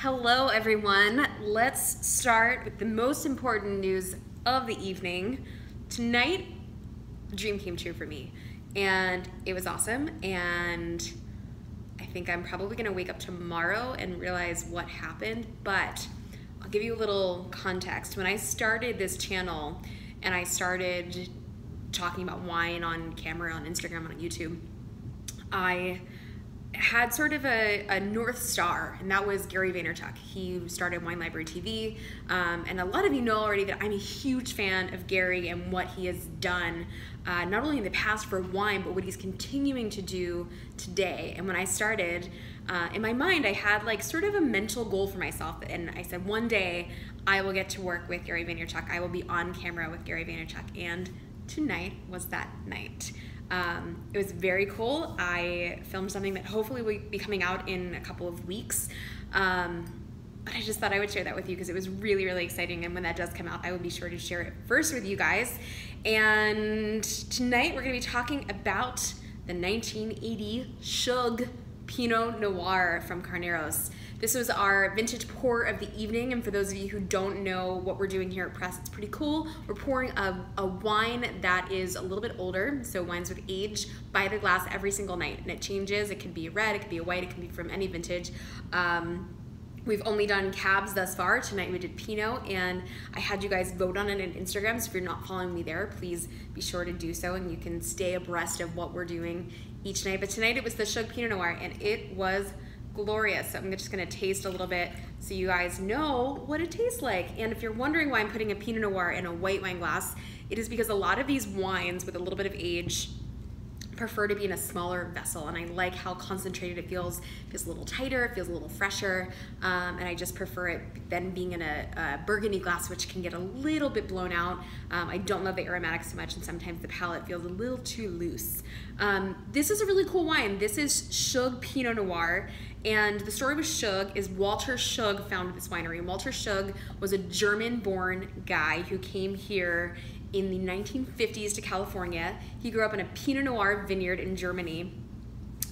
Hello everyone. Let's start with the most important news of the evening. Tonight, a dream came true for me and it was awesome, and I think I'm probably gonna wake up tomorrow and realize what happened, but I'll give you a little context. When I started this channel and I started talking about wine on camera, on Instagram, on YouTube, I had sort of a North Star, and that was Gary Vaynerchuk. He started Wine Library TV, and a lot of you know already that I'm a huge fan of Gary and what he has done, not only in the past for wine, but what he's continuing to do today. And when I started, in my mind, I had like sort of a mental goal for myself, and I said one day I will get to work with Gary Vaynerchuk. I will be on camera with Gary Vaynerchuk, and tonight was that night. It was very cool. I filmed something that hopefully will be coming out in a couple of weeks. But I just thought I would share that with you because it was really, really exciting. And when that does come out, I will be sure to share it first with you guys. And tonight we're going to be talking about the 1980 Schug Pinot Noir from Carneros. This was our vintage pour of the evening, and for those of you who don't know what we're doing here at Press, it's pretty cool. We're pouring a wine that is a little bit older, so wines with age, by the glass every single night, and it changes. It can be a red, it can be a white, it can be from any vintage. We've only done cabs thus far. Tonight we did Pinot, and I had you guys vote on it on Instagram, so if you're not following me there, please be sure to do so, and you can stay abreast of what we're doing each night. But tonight it was the Schug Pinot Noir, and it was glorious. So I'm just gonna taste a little bit so you guys know what it tastes like. And if you're wondering why I'm putting a Pinot Noir in a white wine glass, it is because a lot of these wines with a little bit of age prefer to be in a smaller vessel, and I like how concentrated it feels. It feels a little tighter, it feels a little fresher, and I just prefer it than being in a burgundy glass, which can get a little bit blown out. I don't love the aromatics so much, and sometimes the palate feels a little too loose. This is a really cool wine. This is Schug Pinot Noir, and the story with Schug is Walter Schug founded this winery. And Walter Schug was a German-born guy who came here in the 1950s to California. He grew up in a Pinot Noir vineyard in Germany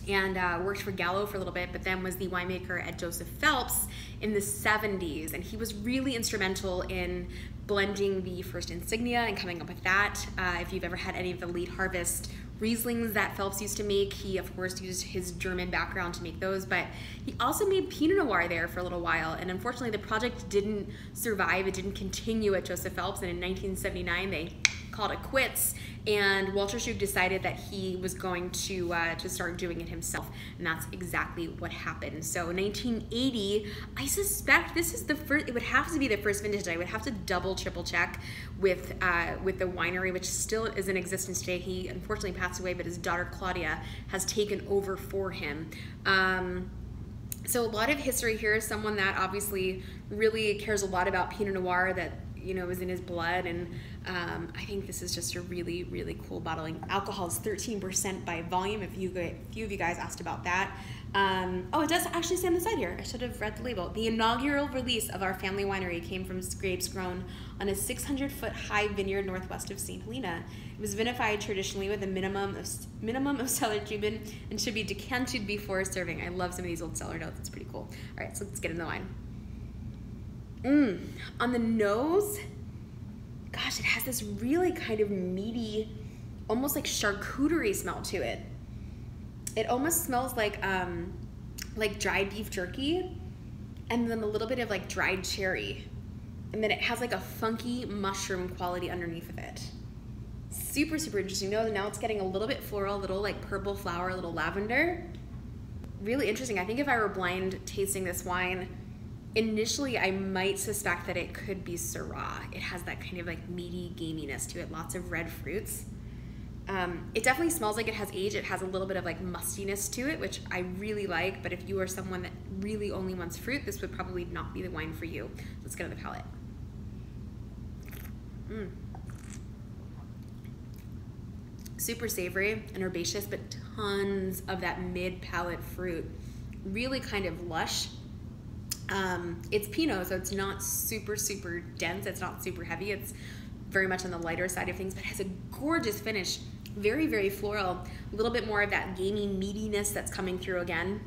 and worked for Gallo for a little bit, but then was the winemaker at Joseph Phelps in the 70s. And he was really instrumental in blending the first insignia and coming up with that. If you've ever had any of the late harvest Rieslings that Phelps used to make, he of course used his German background to make those, but he also made Pinot Noir there for a little while, and unfortunately the project didn't survive. It didn't continue at Joseph Phelps, and in 1979 they called it quits, and Walter Schug decided that he was going to start doing it himself, and that's exactly what happened. So 1980, I suspect this is the first, it would have to be the first vintage. I would have to double, triple check with the winery, which still is in existence today. He unfortunately passed away, but his daughter Claudia has taken over for him. So a lot of history here. Someone that obviously really cares a lot about Pinot Noir, that is in his blood, and I think this is just a really, really cool bottling. Alcohol is 13% by volume, if a few of you guys asked about that. Oh, it does actually say on the side here. I should have read the label. The inaugural release of our family winery came from grapes grown on a 600-foot high vineyard northwest of St. Helena. It was vinified traditionally with a minimum of cellar treatment and should be decanted before serving. I love some of these old cellar notes. It's pretty cool. All right, so let's get in the wine. On the nose, gosh, it has this really kind of meaty, almost like charcuterie smell to it. It almost smells like dried beef jerky, and then a little bit of like dried cherry, and then it has like a funky mushroom quality underneath of it. Super, super interesting. Now it's getting a little bit floral, a little like purple flower, a little lavender. Really interesting. I think if I were blind tasting this wine, initially, I might suspect that it could be Syrah. It has that kind of like meaty gaminess to it, lots of red fruits. It definitely smells like it has age. It has a little bit of like mustiness to it, which I really like, but if you are someone that really only wants fruit, this would probably not be the wine for you. Let's get on the palate. Super savory and herbaceous, but tons of that mid-palate fruit. Really kind of lush. It's Pinot, so it's not super, super dense. It's not super heavy. It's very much on the lighter side of things, but it has a gorgeous finish. Very, very floral. A little bit more of that gamey meatiness that's coming through again.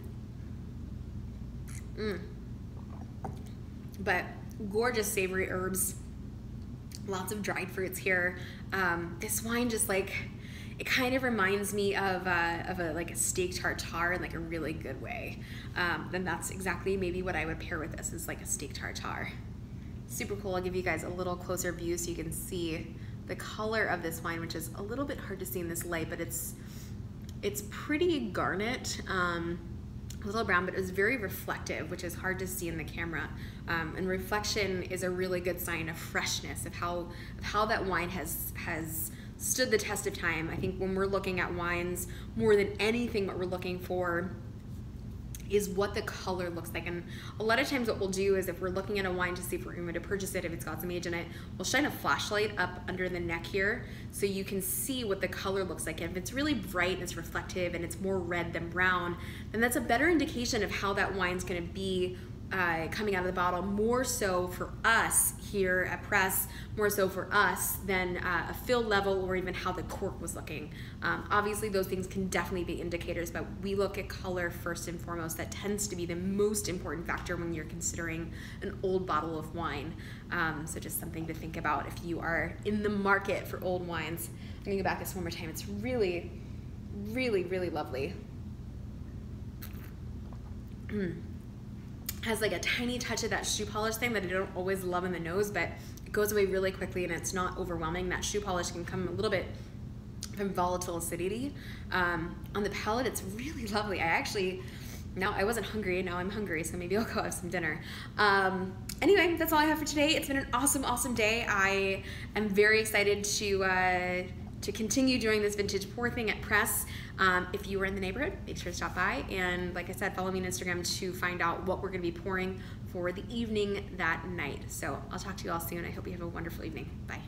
but gorgeous savory herbs, lots of dried fruits here. This wine just like, it kind of reminds me of like a steak tartare in like a really good way. And that's exactly maybe what I would pair with this, is like a steak tartare. Super cool. I'll give you guys a little closer view so you can see the color of this wine, which is a little bit hard to see in this light, but it's pretty garnet, a little brown, but it was very reflective, which is hard to see in the camera. And reflection is a really good sign of freshness, of how that wine has stood the test of time. I think when we're looking at wines, more than anything, what we're looking for is what the color looks like. And a lot of times what we'll do is, if we're looking at a wine to see if we're going to purchase it, if it's got some age in it, we'll shine a flashlight up under the neck here so you can see what the color looks like. And if it's really bright and it's reflective and it's more red than brown, then that's a better indication of how that wine's going to be coming out of the bottle, more so for us here at Press, more so for us than a fill level or even how the cork was looking. Obviously those things can definitely be indicators, but we look at color first and foremost. That tends to be the most important factor when you're considering an old bottle of wine. So just something to think about if you are in the market for old wines. I'm gonna go back this one more time. It's really, really, really lovely. Has like a tiny touch of that shoe polish thing that I don't always love in the nose, but it goes away really quickly and it's not overwhelming. That shoe polish can come a little bit from volatile acidity. On the palate, it's really lovely. Now I wasn't hungry, now I'm hungry, so maybe I'll go have some dinner. Anyway, that's all I have for today. It's been an awesome, awesome day. I am very excited to continue doing this vintage pour thing at Press. If you are in the neighborhood, make sure to stop by. And like I said, follow me on Instagram to find out what we're gonna be pouring for the evening that night. So I'll talk to you all soon. I hope you have a wonderful evening. Bye.